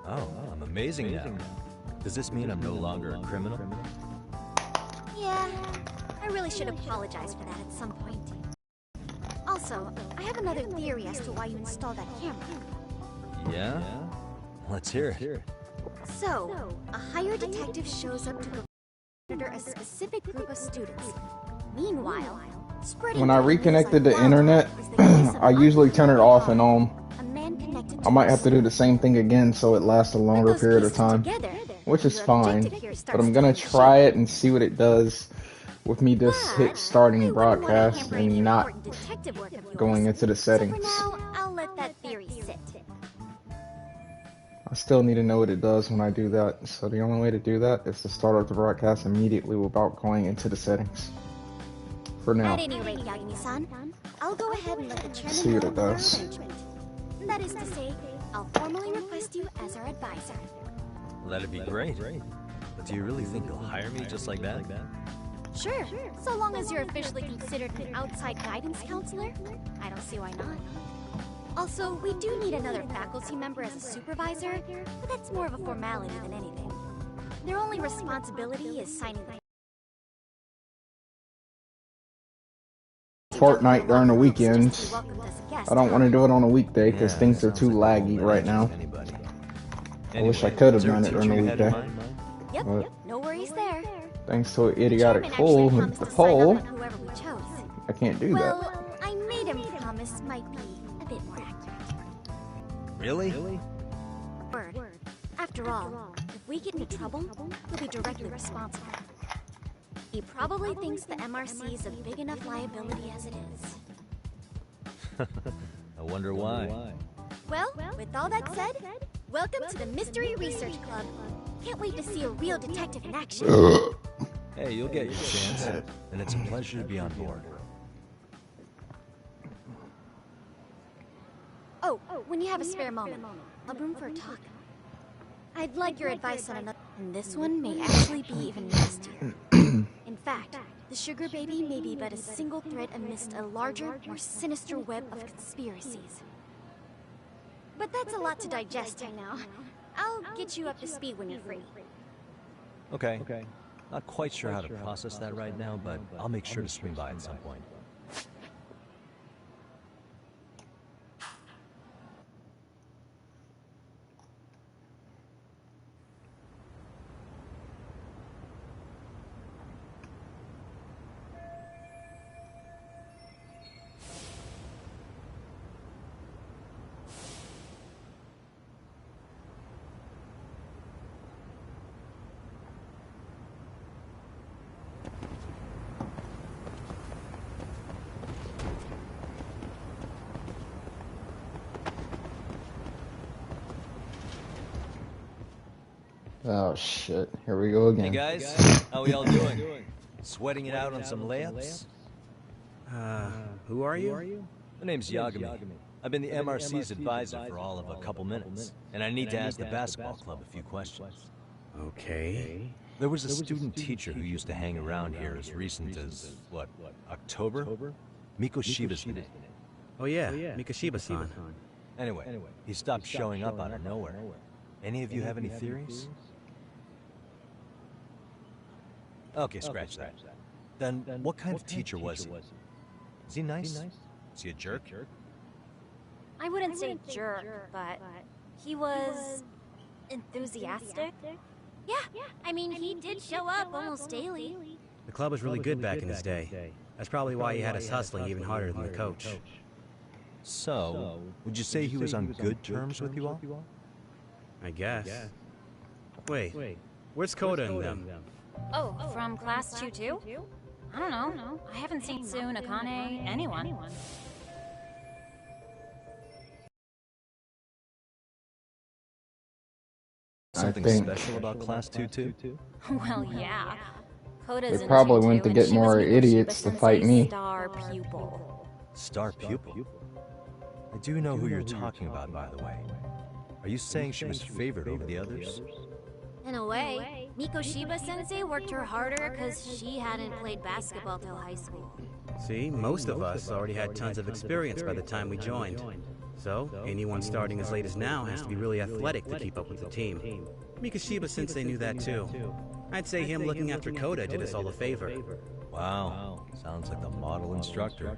Oh, I'm amazing now. Does this mean I'm no longer a criminal? Yeah, I really should apologize for that at some point. Also, I have another theory as to why you installed that camera. Yeah? Let's hear it. So, a hired detective shows up to monitor a specific group of students. Meanwhile, spreading When I rumors reconnected on the internet, is the case of I usually turn it off and on. a man connected I might have to do the same thing again so it lasts a longer period of time, which is fine. But I'm gonna try it and see what it does with me just hit starting broadcast and not going into the settings. Now, I'll let that theory sit. I still need to know what it does when I do that, so the only way to do that is to start off the broadcast immediately without going into the settings. For now. At any rate, Yagami-san, I'll go ahead and let the chairman See what know it of our does. arrangement. That is to say, I'll formally request you as our advisor. That'd be great. But do you really think you'll hire me just like that? Sure, so long as you're officially considered an outside guidance counselor, I don't see why not. Also, we do need another faculty member as a supervisor, but that's more of a formality than anything. Their only responsibility is signing the Fortnite during the weekends. I don't want to do it on a weekday because things are too laggy right now. I wish I could have done it during the weekday. Yep, But no worries there. thanks to an idiotic Chairman fool actually with promised the to sign up poll, on whoever we chose. I can't do that. Well, I made him promise might be a bit more accurate. Really? Word. After all, if we get into trouble, he'll be directly responsible. He probably thinks the MRC is a big enough liability as it is. I wonder why. Well, with all that said, welcome to the Mystery Research Club. Can't wait to see a real detective in action. Hey, you'll get your chance, and it's a pleasure to be on board. Oh, when you have a spare moment, a room for a talk. I'd like your advice on another, and this one may actually be even nastier. In fact, the sugar baby may be but a single thread amidst a larger, more sinister web of conspiracies. But that's a lot to digest, I know. I'll get you up to speed when you're free. Okay. Not quite sure how to process that right now, but I'll make sure to swing by at some point. Oh shit, here we go again. Hey guys, how we all doing? Sweating it out on some layups? Who are you? My name's Yagami. I've been the MRC's advisor for all of a couple minutes, and I need to ask the basketball club a few questions. Okay. There was a student teacher who used to hang around here as recent as, what, October? Miko Shiba's name. Oh yeah, Mikashiba-san. Anyway, he stopped showing up out of nowhere. Any of you have any theories? Okay, scratch that. Then, what kind of teacher was he? Is he nice? Is he a jerk? I wouldn't say jerk, but he was enthusiastic. Yeah, I mean, he did show up almost daily. The club was really good back in his day. That's probably why he had us hustling even harder than the coach. So, would you say he was on good terms with you all? I guess. Wait, where's Koda and them? Oh, from class 2 too? I don't know. I haven't seen Sue, Nakane, anyone. Something think special about class 2 too? Well, yeah. Koda's they probably in went to G2, get and she more was Miko idiots to Shiba-sensei's fight me. Star pupil. Star pupil? I do know who you're talking about, by the way. Are you saying she was favored over the others? In a way, Miko Shiba-sensei worked her harder because she hadn't played basketball till high school. See, most of us already had tons of experience by the time we joined. So, anyone starting as late as now has to be really athletic to keep up with the team. Mikashiba-sensei knew that too. I'd say him looking after Koda did us all a favor. Wow, sounds like the model instructor.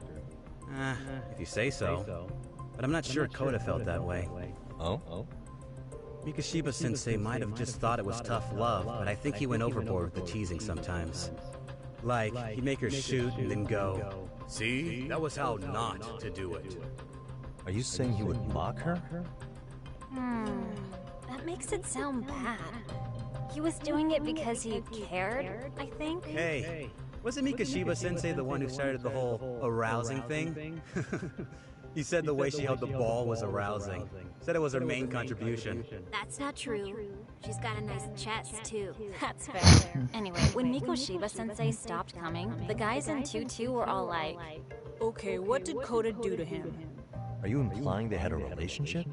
If you say so. But I'm not sure Koda felt that way. Oh? Mikashiba-sensei might have just thought it was tough love, but I think he went overboard with the teasing sometimes. Like, he'd make her shoot and then go, "See, that was how not to do it." Are you saying he would mock her? That makes it sound bad. He was doing it because he cared, I think. Hey, wasn't Mikashiba-sensei the one who started the whole arousing thing? He said the way she held the ball was arousing. Said it was her main contribution. That's not true. She's got a nice chest, too. That's fair. Anyway, when Mikashiba-sensei stopped coming, the guys in 2-2 were all like, Okay, what did Koda do to him? Are you implying they had a relationship?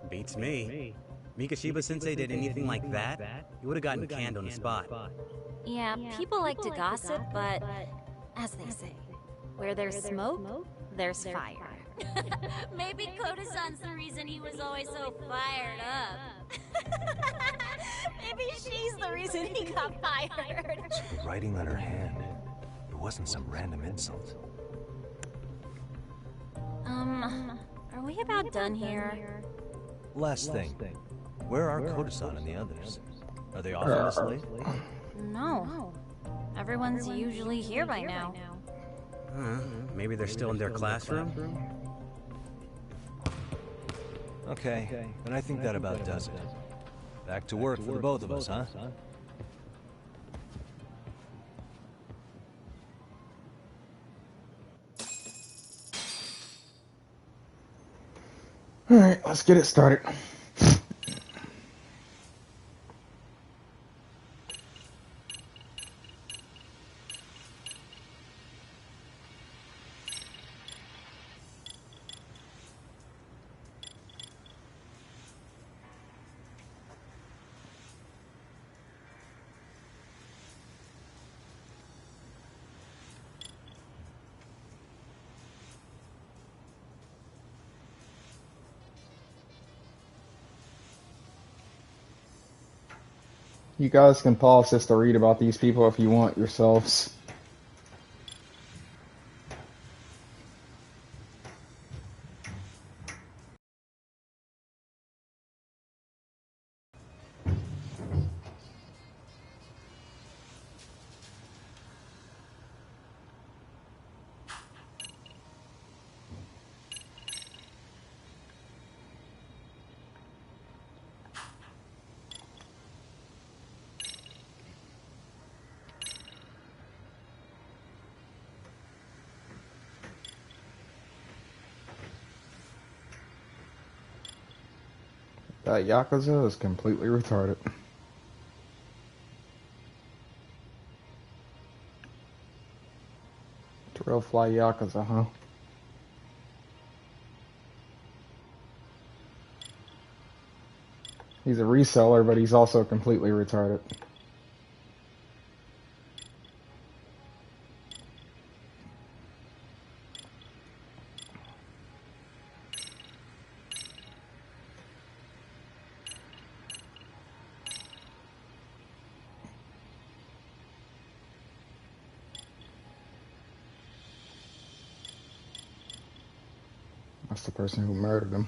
Beats me. Mikashiba-sensei did anything like that, he would have gotten canned on the spot. yeah, people like to gossip, but as they say, where there's smoke, there's fire. Maybe Koda-san's the reason he was always so fired up. Maybe she's the reason he got fired. The writing on her hand. It wasn't some random insult. Are we about done here? Last thing. Where are Koda-san and the others? Are they off on this late? No. Everyone's usually here by now. Maybe they're still in their classroom? Okay, then I think that about does it. Back to work for the both of us, huh? Alright, let's get it started. You guys can pause this to read about these people if you want yourselves. That Yakuza is completely retarded. Drill fly Yakuza, huh? He's a reseller, but he's also completely retarded. That's the person who murdered him.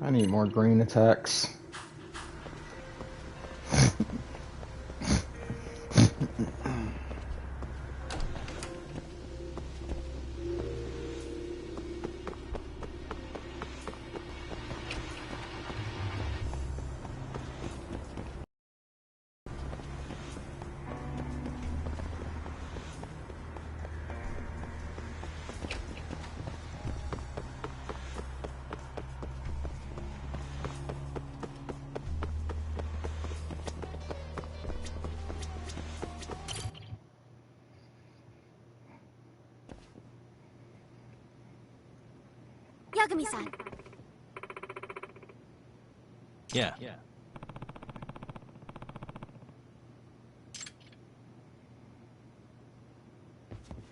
I need more green attacks. Yagami-san. Yeah.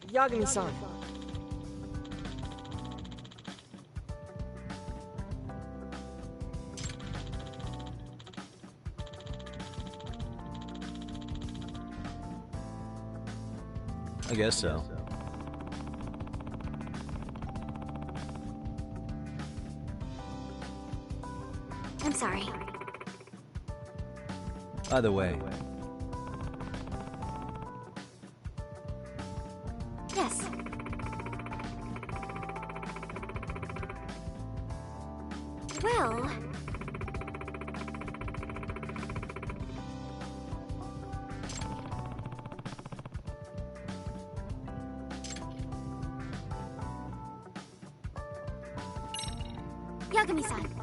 Yagami-san. I guess so. I'm sorry. Either way, Yes. Well... Yagami-san.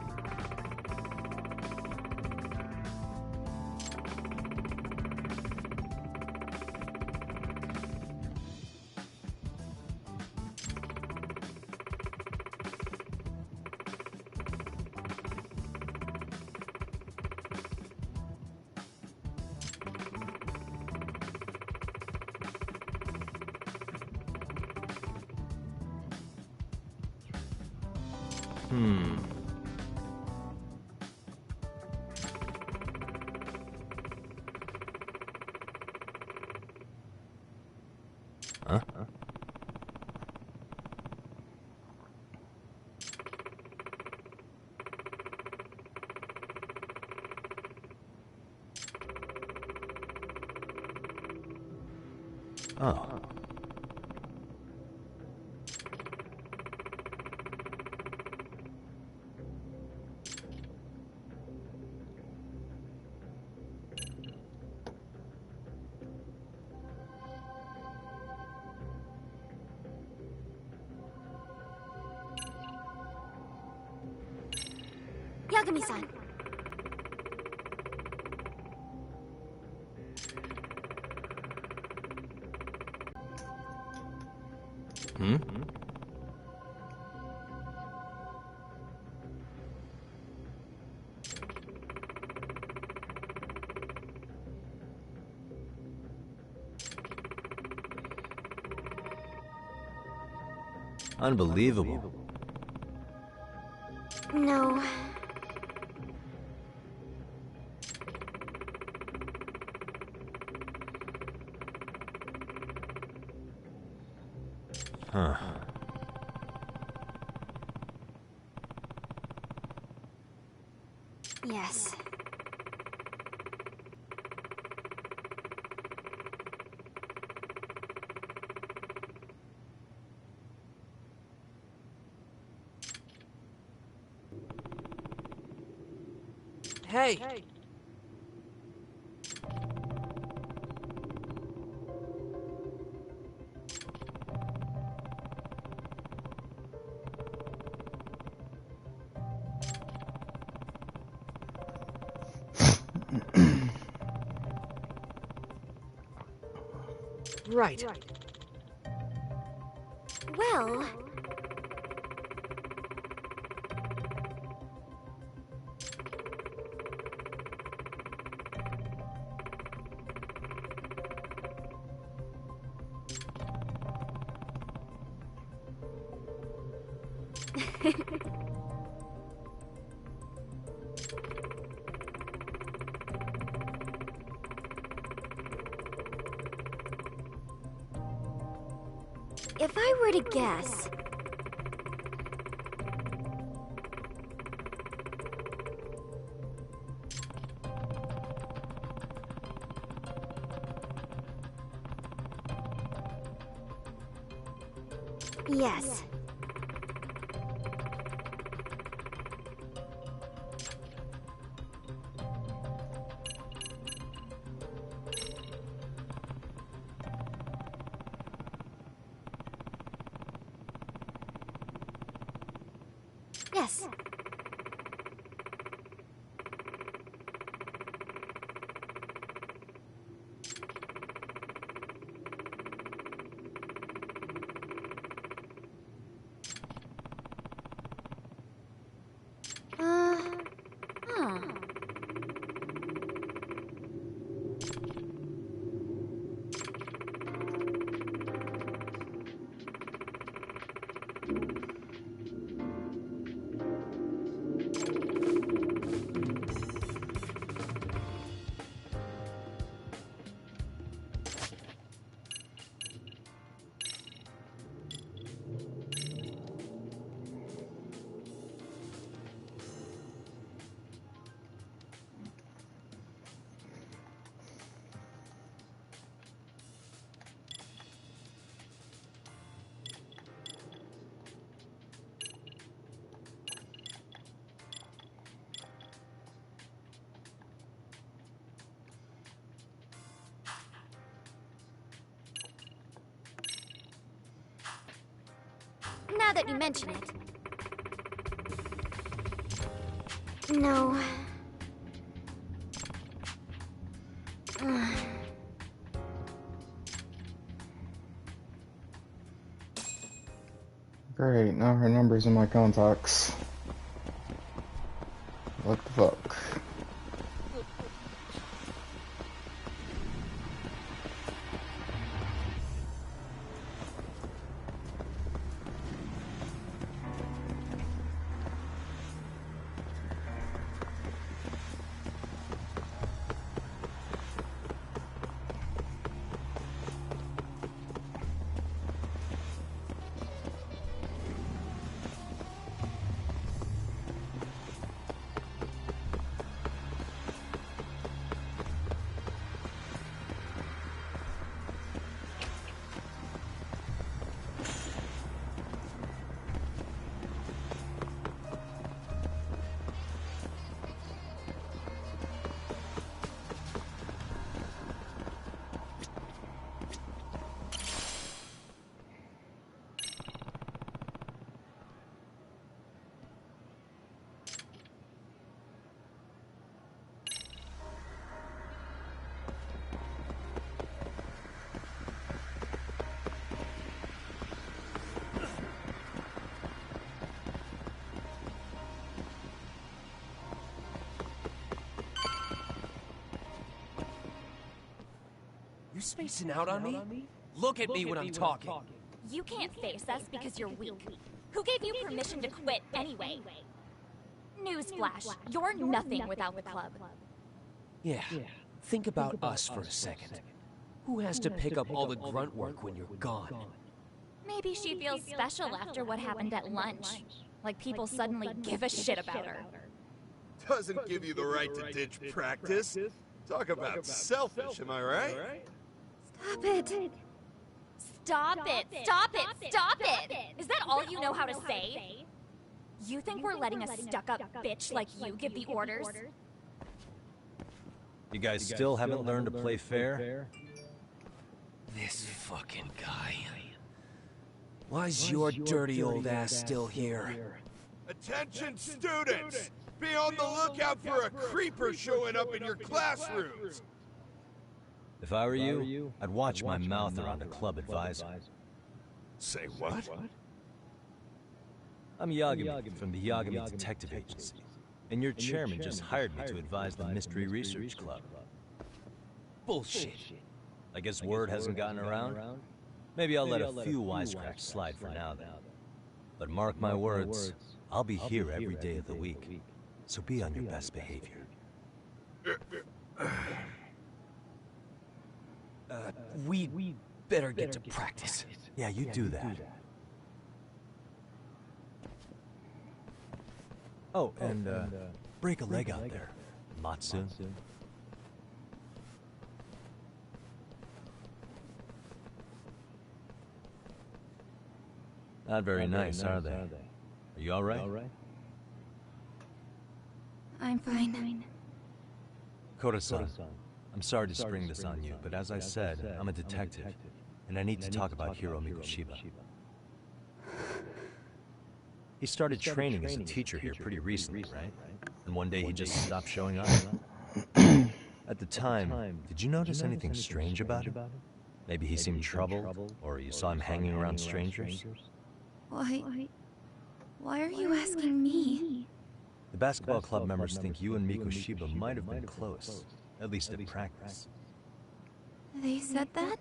Huh? Oh. Yagami-san. Hmm? Unbelievable. No. Huh. Yes. Hey. Right. Well... If I were to guess... Yes. Yes. Huh. Now that you mention it. No. Great, now her number's in my contacts. What the fuck? You spacing out on me? Look at me when I'm talking. You can't face us because you're weak. Who gave you permission to quit anyway? Newsflash, you're nothing without the club. Yeah, think about us for a second. Who has to pick up all the grunt work when you're gone? Maybe she feels special after what happened at lunch. Like people suddenly give a shit about her. Doesn't give you the right to ditch practice. Talk about selfish, am I right? Stop it. Stop it! Stop it! Stop it! Is that all you know how to say? You think we're letting a stuck-up bitch like you give the orders? You guys still haven't learned to play fair? This fucking guy. Why's your dirty old ass still here? Attention students! Be on the lookout for a creeper showing up in your classrooms! If I were you, I'd watch my mouth around a club advisor. Say what? I'm Yagami from the Yagami Detective Agency, and your chairman just hired me to advise the Mystery Research Club. Bullshit. I guess word hasn't gotten around? Maybe I'll let a few wisecracks slide for now then. But mark my words, I'll be here every day of the week, so be on your best behavior. We better get to practice. Yeah, you do that. Oh, and break a leg out there, Matsu. Not very nice, are they? Are you alright? I'm fine. Koda-san, I'm sorry to spring this on you, but as I said, I'm a detective, and I need to talk about Hiro Mikoshiba. He started training as a teacher here pretty recently, right? And one day he just stopped showing up. At the time, did you notice anything strange about him? Maybe he seemed troubled, or you saw him hanging around strangers? Why are you asking me? The basketball club members think you and Mikoshiba might have been close, at least at practice. They said that?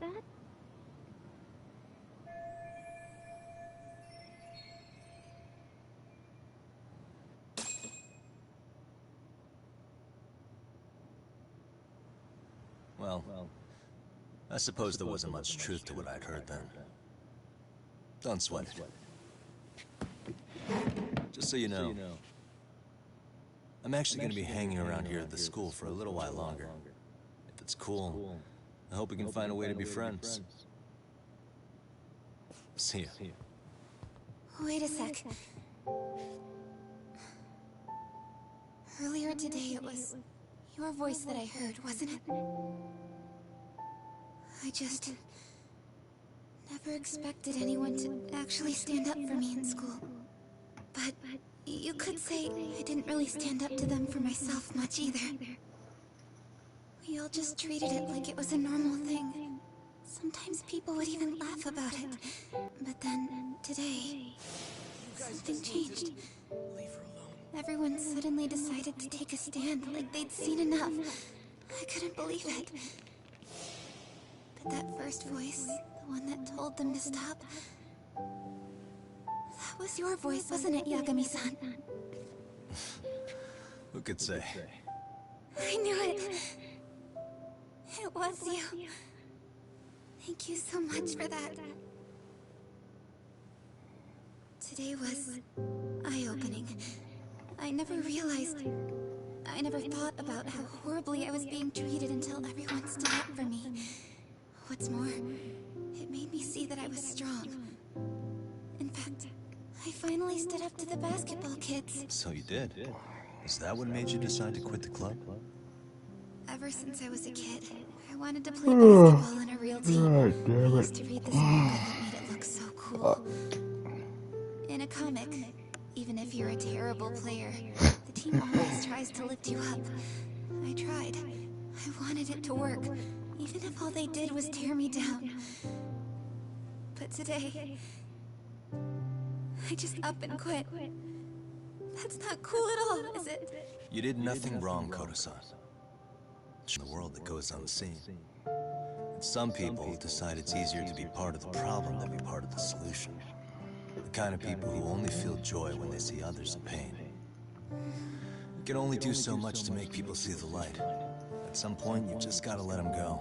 Well, I suppose there wasn't much truth to what I'd heard then. Don't sweat it. Just so you know, I'm actually going to be hanging around here at the school for a little while longer. If it's cool, I hope we can find a way to be friends. See ya. Wait a sec. Earlier today, it was your voice that I heard, wasn't it? I just never expected anyone to actually stand up for me in school. But you could say I didn't really stand up to them for myself much either. We all just treated it like it was a normal thing. Sometimes people would even laugh about it. But then, today, something changed. Everyone suddenly decided to take a stand like they'd seen enough. I couldn't believe it. But that first voice, the one that told them to stop, that was your voice, wasn't it, Yagami-san? Who could say? I knew it. It was you. Thank you so much for that. Today was eye-opening. I never thought about how horribly I was being treated until everyone stood up for me. What's more, it made me see that I was strong. In fact, I finally stood up to the basketball kids. So you did? Is that what made you decide to quit the club? Ever since I was a kid, I wanted to play basketball on a real team. I used to read this book that made it look so cool. In a comic, even if you're a terrible player, the team always tries to lift you up. I tried. I wanted it to work, even if all they did was tear me down. But today, I just up and quit. That's not cool at all, is it? You did nothing wrong, Koda-san. It's the world that goes unseen. And some people decide it's easier to be part of the problem than be part of the solution. The kind of people who only feel joy when they see others in pain. You can only do so much to make people see the light. At some point, you just gotta let them go.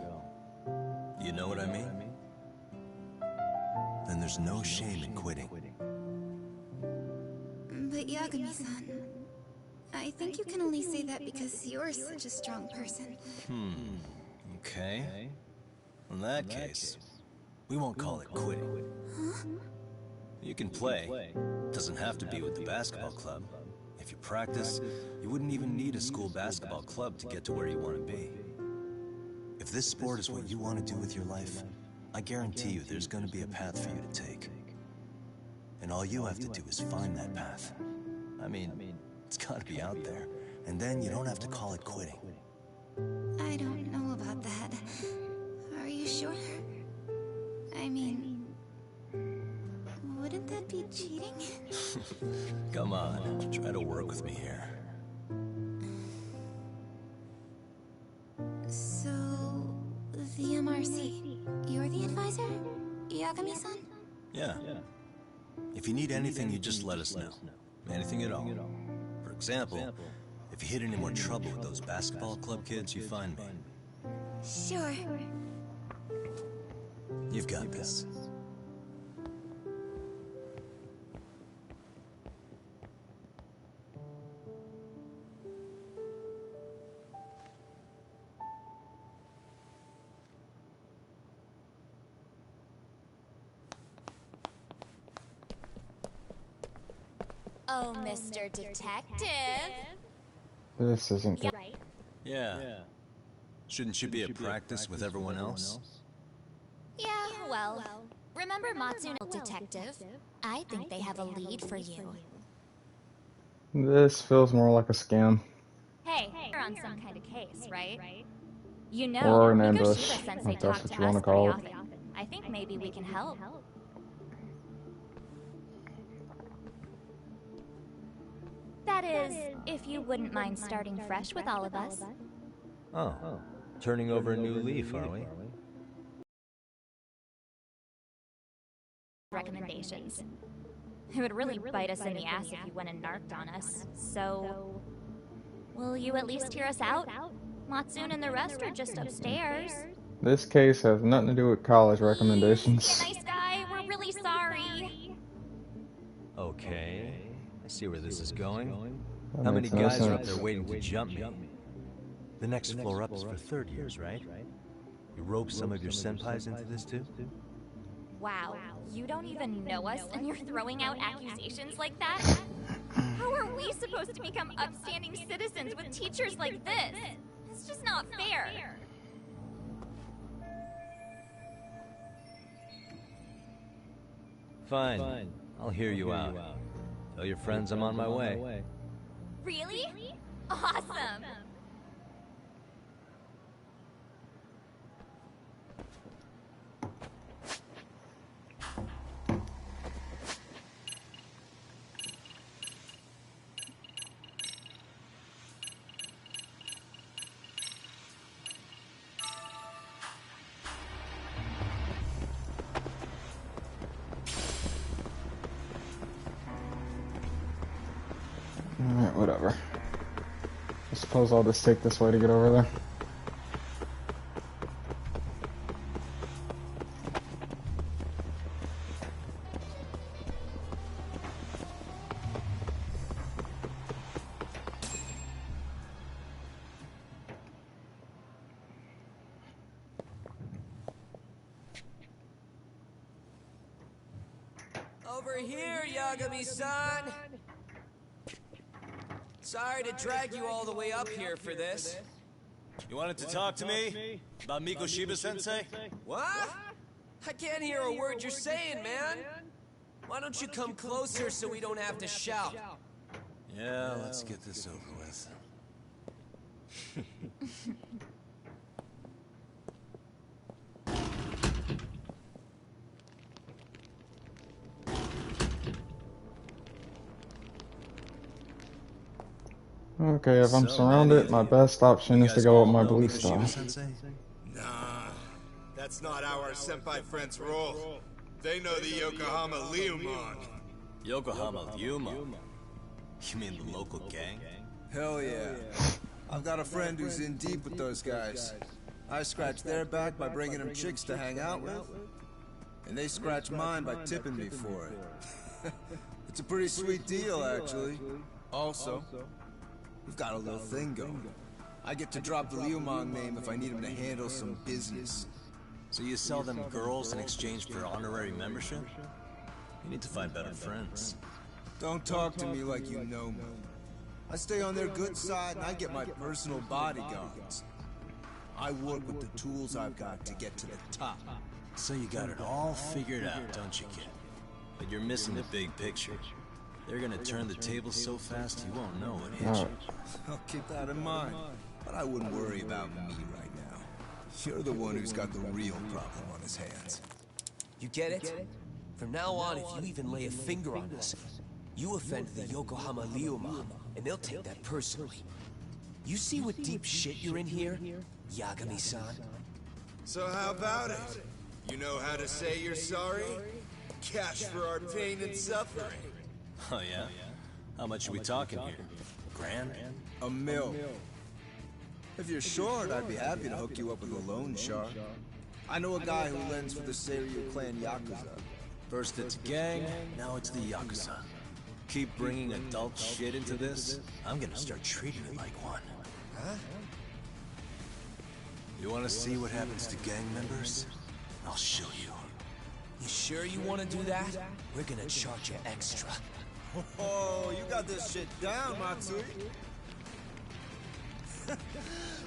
You know what I mean? Then there's no shame in quitting. But Yagami-san, I think you can only say that because you're such a strong person. Okay. In that case, we won't call it quitting. Huh? You can play. Doesn't have to be with the basketball club. If you practice, you wouldn't even need a school basketball club to get to where you want to be. If this sport is what you want to do with your life, I guarantee you there's going to be a path for you to take. And all you have to do is find that path. I mean, it's got to be out there. And then you don't have to call it quitting. I don't know about that. Are you sure? I mean, wouldn't that be cheating? Come on, try to work with me here. So, the MRC, you're the advisor? Yagami-san? Yeah. If you need anything, you just let us know. Anything at all. For example, if you hit any more trouble with those basketball club kids, you find me. Sure. You've got this. Oh, Mr. Detective. This isn't good. Right? Yeah. Shouldn't you be at practice with everyone else? Yeah, well, remember Matsuno Detective? I think they have a lead for you. This feels more like a scam. Hey, you're on some kind of case, right? You know, Or an Miko ambush, Shiba-sensei if that's talked what to you want us to call it. pretty often. I think maybe we can help. That is, if you wouldn't mind starting fresh with all of us. Oh, turning over a new leaf, are we? Recommendations. It would really bite us in the ass if you went and narked on us. So, will you at least hear us out? Matsun and the rest are just upstairs. This case has nothing to do with college Be a recommendations. nice guy. We're really sorry. Okay. I see where this is going. That How many makes no guys are up sense. there waiting to jump me? The next floor up is for third years, right? You rope some of your senpais into this too? Wow, you don't even know us and you're throwing out accusations like that? How are we supposed to become upstanding citizens with teachers like this? It's just not fair. Fine. I'll hear you out. Tell your friends I'm on my way. Really? Awesome! Alright, whatever. I suppose I'll just take this way to get over there. Over here, Yagami-san! Sorry to drag you all the way up here for this. You wanted to talk to me? About Miko Shiba-sensei? What? I can't hear a word you're saying, man! Why don't you come closer so we don't have to shout? Yeah, let's get this over with. Okay, if I'm surrounded, my best option is to go with my blue style. Nah, that's not how our senpai friends roll. They know the Yokohama Liumon. Yokohama Liumon? You mean the local gang? Hell yeah. I've got a friend who's in deep with those guys. I scratch their back by bringing them chicks to hang out with, and they scratch mine by tipping me for it. It's a pretty sweet deal, actually. Also, we've got a little thing going. I get to drop the Liumang name if I need him to handle some business. So you sell them girls in exchange for honorary membership? You need to find better friends. Don't talk to me like you know me. I stay on their good side and I get my personal bodyguards. I work with the tools I've got to get to the top. So you got it all figured out, don't you, kid? But you're missing the big picture. They're gonna turn the tables so fast you won't know what hit you. I'll keep that in mind. But I wouldn't worry about me right now. You're the one who's got the real problem on his hands. You get it? From now on, if you even lay a finger on us, you offend the Yokohama Liumang, and they'll take that personally. You see what deep shit you're in here, Yagami-san? So how about it? You know how to say you're sorry? Cash for our pain and suffering. Oh yeah? How much are we talking here? Grand? $1 million. If you're short, I'd be happy to hook you up with a loan shark. I know a guy who lends for the Seiryu clan Yakuza. First it's gang, now it's the Yakuza. Keep bringing adult shit into this, I'm gonna start treating it like one. Huh? You wanna see what happens to gang members? I'll show you. You sure you want to do that? We're gonna charge you extra. Oh, you got this shit down, Matsui.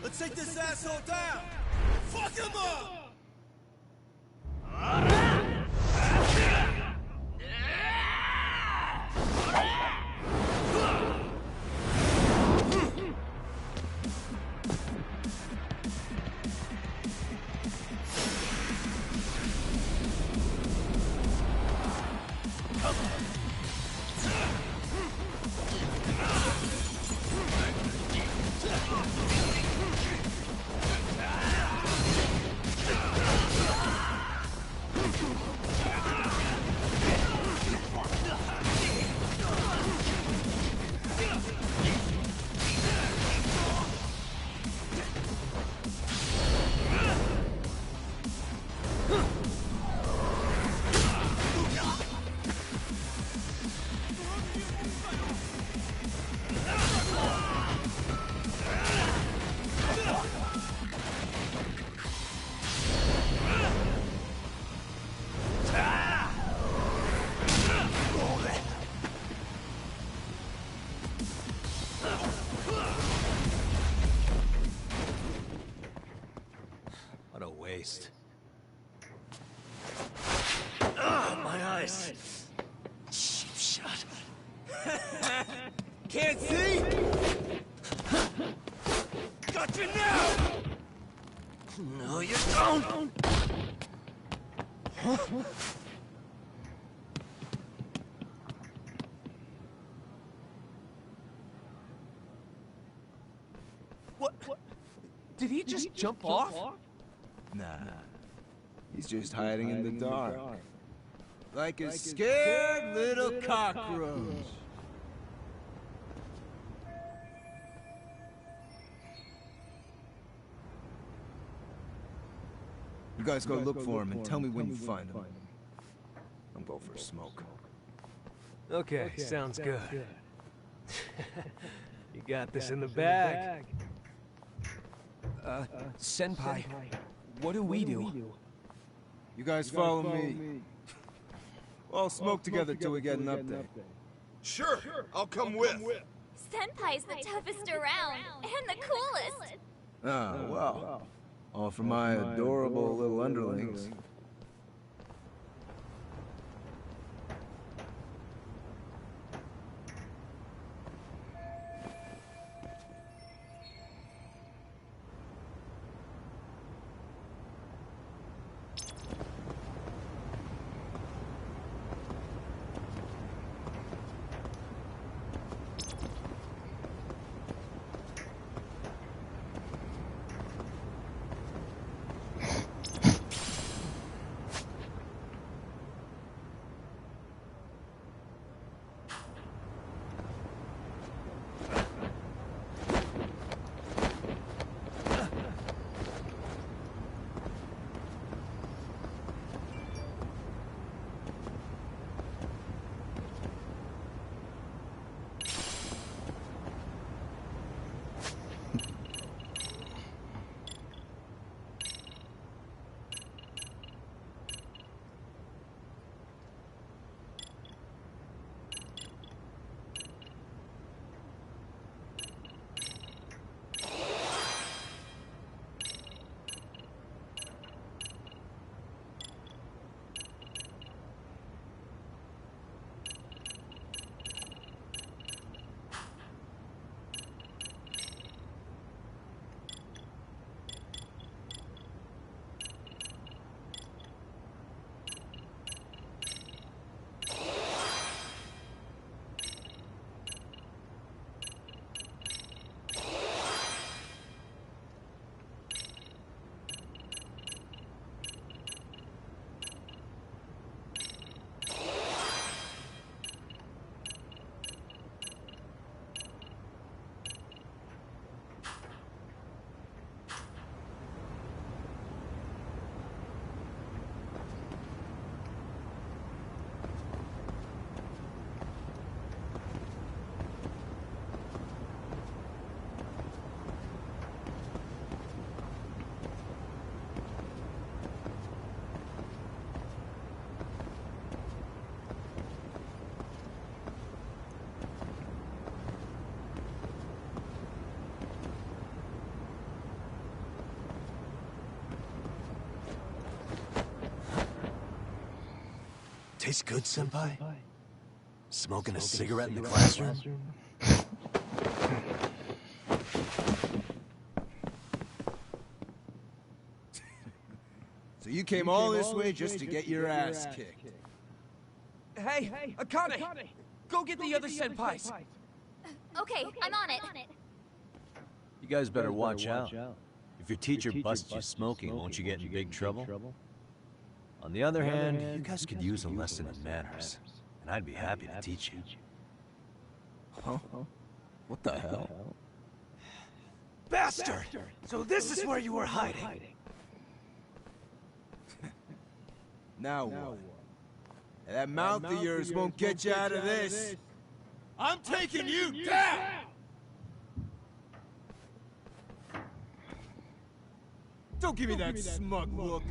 Let's take this asshole down! Fuck him up! What a waste. Ah, my eyes. Cheap shot. Can't see? Got you now! No, you don't. What? Did he just jump off? Nah. He's just hiding in the dark. Like a scared little cockroach. You guys go look for him and tell me when you find him. I'm going for a smoke. Okay, sounds good. You got this in the bag. Senpai, what do we do? You guys follow me. We'll all smoke together till we get an update. Sure, I'll come with. Senpai's the toughest around, and the coolest. Ah, well. All for my adorable little underlings. Tastes good, Senpai? Smoking a cigarette in the classroom? So you came all this way just to get your ass kicked. Hey, Akane! Go get the other senpais! Okay, I'm on it. You guys better watch out. If your teacher busts you smoking, won't you get in big trouble? On the other hand, you guys could use a lesson in manners, and I'd be happy to teach you. Huh? What the hell? Bastard! So this is where you were hiding. Now what? That mouth of yours won't get you out of this. I'm taking you down! Don't give me that smug look.